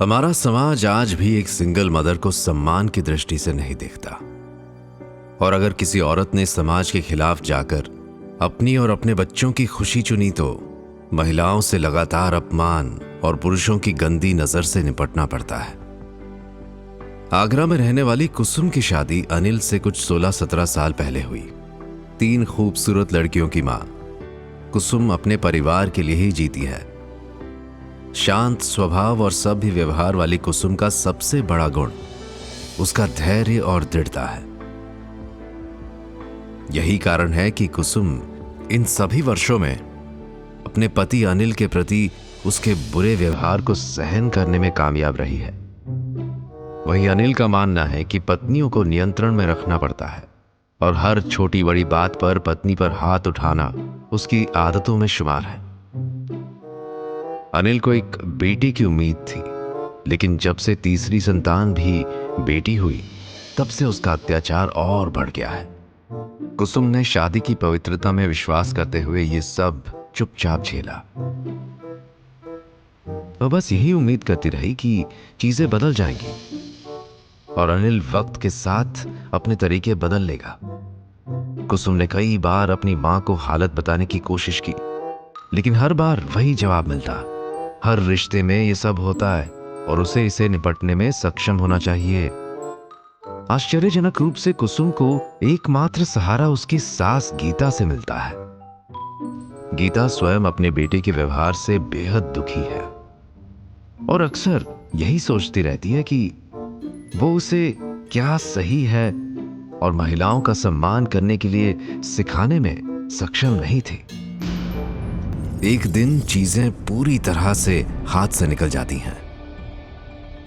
हमारा समाज आज भी एक सिंगल मदर को सम्मान की दृष्टि से नहीं देखता। और अगर किसी औरत ने समाज के खिलाफ जाकर अपनी और अपने बच्चों की खुशी चुनी तो महिलाओं से लगातार अपमान और पुरुषों की गंदी नजर से निपटना पड़ता है। आगरा में रहने वाली कुसुम की शादी अनिल से कुछ 16-17 साल पहले हुई। 3 खूबसूरत लड़कियों की मां कुसुम अपने परिवार के लिए ही जीती है। शांत स्वभाव और सभ्य व्यवहार वाली कुसुम का सबसे बड़ा गुण उसका धैर्य और दृढ़ता है। यही कारण है कि कुसुम इन सभी वर्षों में अपने पति अनिल के प्रति उसके बुरे व्यवहार को सहन करने में कामयाब रही है। वहीं अनिल का मानना है कि पत्नियों को नियंत्रण में रखना पड़ता है और हर छोटी बड़ी बात पर पत्नी पर हाथ उठाना उसकी आदतों में शुमार है। अनिल को एक बेटी की उम्मीद थी, लेकिन जब से तीसरी संतान भी बेटी हुई तब से उसका अत्याचार और बढ़ गया है। कुसुम ने शादी की पवित्रता में विश्वास करते हुए ये सब चुपचाप झेला। वो बस यही उम्मीद करती रही कि चीजें बदल जाएंगी और अनिल वक्त के साथ अपने तरीके बदल लेगा। कुसुम ने कई बार अपनी मां को हालत बताने की कोशिश की, लेकिन हर बार वही जवाब मिलता, हर रिश्ते में ये सब होता है और उसे इसे निपटने में सक्षम होना चाहिए। आश्चर्यजनक रूप से कुसुम को एकमात्र सहारा उसकी सास गीता से मिलता है। गीता स्वयं अपने बेटे के व्यवहार से बेहद दुखी है और अक्सर यही सोचती रहती है कि वो उसे क्या सही है और महिलाओं का सम्मान करने के लिए सिखाने में सक्षम नहीं थी। एक दिन चीजें पूरी तरह से हाथ से निकल जाती हैं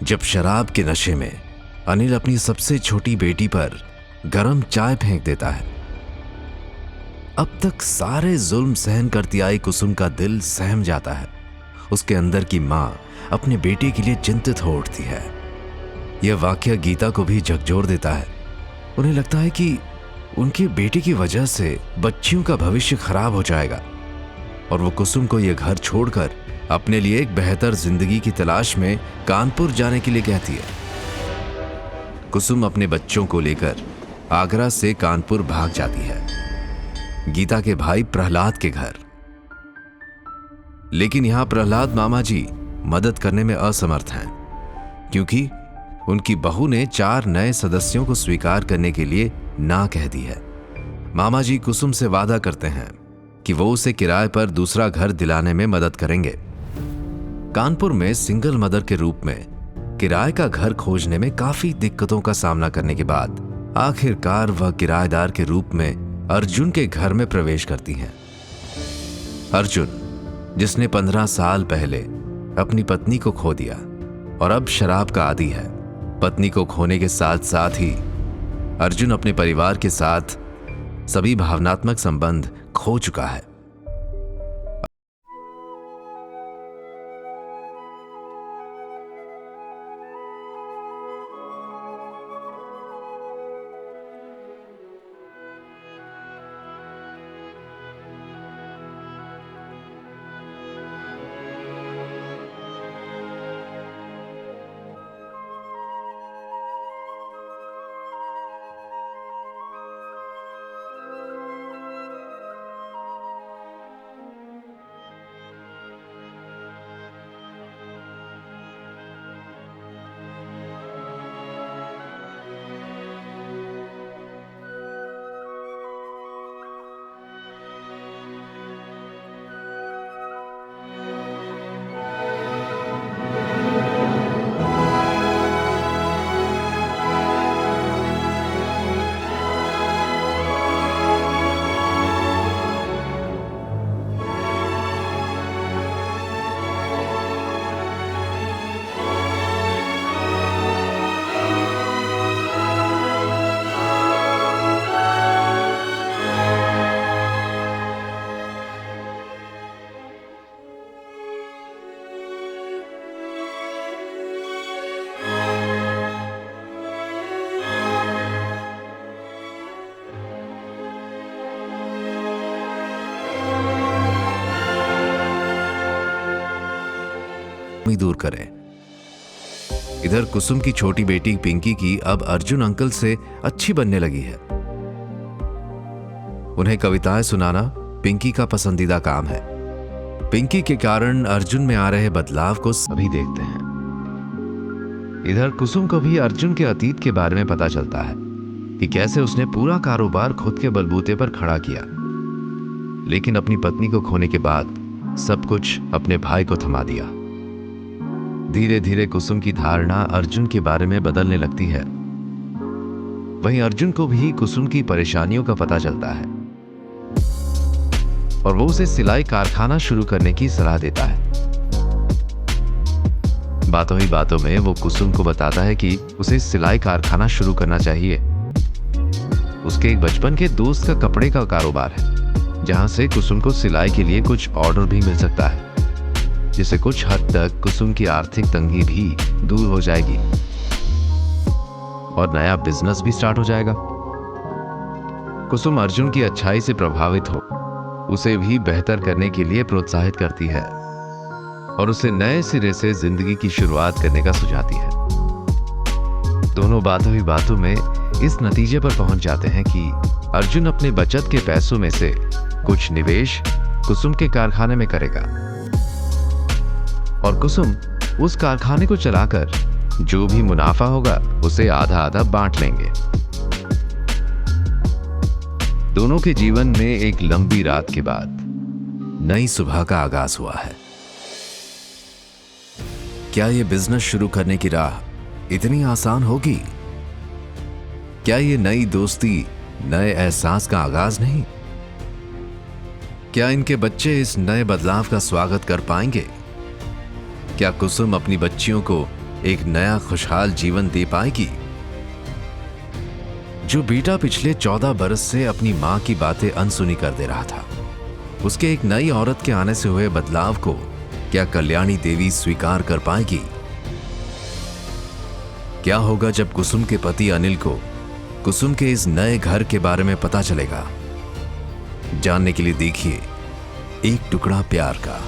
जब शराब के नशे में अनिल अपनी सबसे छोटी बेटी पर गरम चाय फेंक देता है। अब तक सारे जुल्म सहन करती आई कुसुम का दिल सहम जाता है। उसके अंदर की मां अपने बेटे के लिए चिंतित हो उठती है। यह वाकया गीता को भी झकझोर देता है। उन्हें लगता है कि उनकी बेटी की वजह से बच्चियों का भविष्य खराब हो जाएगा और वो कुसुम को यह घर छोड़कर अपने लिए एक बेहतर जिंदगी की तलाश में कानपुर जाने के लिए कहती है। कुसुम अपने बच्चों को लेकर आगरा से कानपुर भाग जाती है, गीता के भाई प्रहलाद के घर। लेकिन यहां प्रहलाद मामा जी मदद करने में असमर्थ हैं, क्योंकि उनकी बहू ने 4 नए सदस्यों को स्वीकार करने के लिए ना कह दी है। मामा जी कुसुम से वादा करते हैं कि वो उसे किराए पर दूसरा घर दिलाने में मदद करेंगे। कानपुर में सिंगल मदर के रूप में किराए का घर खोजने में काफी दिक्कतों का सामना करने के बाद आखिरकार वह किराएदार के रूप में अर्जुन के घर में प्रवेश करती हैं। अर्जुन, जिसने 15 साल पहले अपनी पत्नी को खो दिया और अब शराब का आदी है। पत्नी को खोने के साथ साथ ही अर्जुन अपने परिवार के साथ सभी भावनात्मक संबंध खो चुका है। दूर करें। इधर कुसुम की छोटी बेटी पिंकी की अब अर्जुन अंकल से अच्छी बनने लगी है। उन्हें कविताएं सुनाना पिंकी का पसंदीदा काम है। पिंकी के कारण अर्जुन में आ रहे बदलाव को सभी देखते हैं। इधर कुसुम को भी अर्जुन के अतीत के बारे में पता चलता है कि कैसे उसने पूरा कारोबार खुद के बलबूते पर खड़ा किया, लेकिन अपनी पत्नी को खोने के बाद सब कुछ अपने भाई को थमा दिया। धीरे धीरे कुसुम की धारणा अर्जुन के बारे में बदलने लगती है। वहीं अर्जुन को भी कुसुम की परेशानियों का पता चलता है और वो उसे सिलाई कारखाना शुरू करने की सलाह देता है। बातों ही बातों में वो कुसुम को बताता है कि उसे सिलाई कारखाना शुरू करना चाहिए। उसके एक बचपन के दोस्त का कपड़े का कारोबार है, जहां से कुसुम को सिलाई के लिए कुछ ऑर्डर भी मिल सकता है, जिससे कुछ हद तक कुसुम की आर्थिक तंगी भी दूर हो जाएगी और नया बिजनेस भी स्टार्ट हो जाएगा। कुसुम अर्जुन की अच्छाई से प्रभावित हो उसे भी बेहतर करने के लिए प्रोत्साहित करती है और उसे नए सिरे से जिंदगी की शुरुआत करने का सुझाती है। दोनों बातों ही बातों में इस नतीजे पर पहुंच जाते हैं कि अर्जुन अपने बचत के पैसों में से कुछ निवेश कुसुम के कारखाने में करेगा और कुसुम उस कारखाने को चलाकर जो भी मुनाफा होगा उसे आधा आधा बांट लेंगे। दोनों के जीवन में एक लंबी रात के बाद नई सुबह का आगाज हुआ है। क्या यह बिजनेस शुरू करने की राह इतनी आसान होगी? क्या ये नई दोस्ती नए एहसास का आगाज नहीं? क्या इनके बच्चे इस नए बदलाव का स्वागत कर पाएंगे? क्या कुसुम अपनी बच्चियों को एक नया खुशहाल जीवन दे पाएगी? जो बेटा पिछले 14 बरस से अपनी मां की बातें अनसुनी कर दे रहा था, उसके एक नई औरत के आने से हुए बदलाव को क्या कल्याणी देवी स्वीकार कर पाएगी? क्या होगा जब कुसुम के पति अनिल को कुसुम के इस नए घर के बारे में पता चलेगा? जानने के लिए देखिए एक टुकड़ा प्यार का।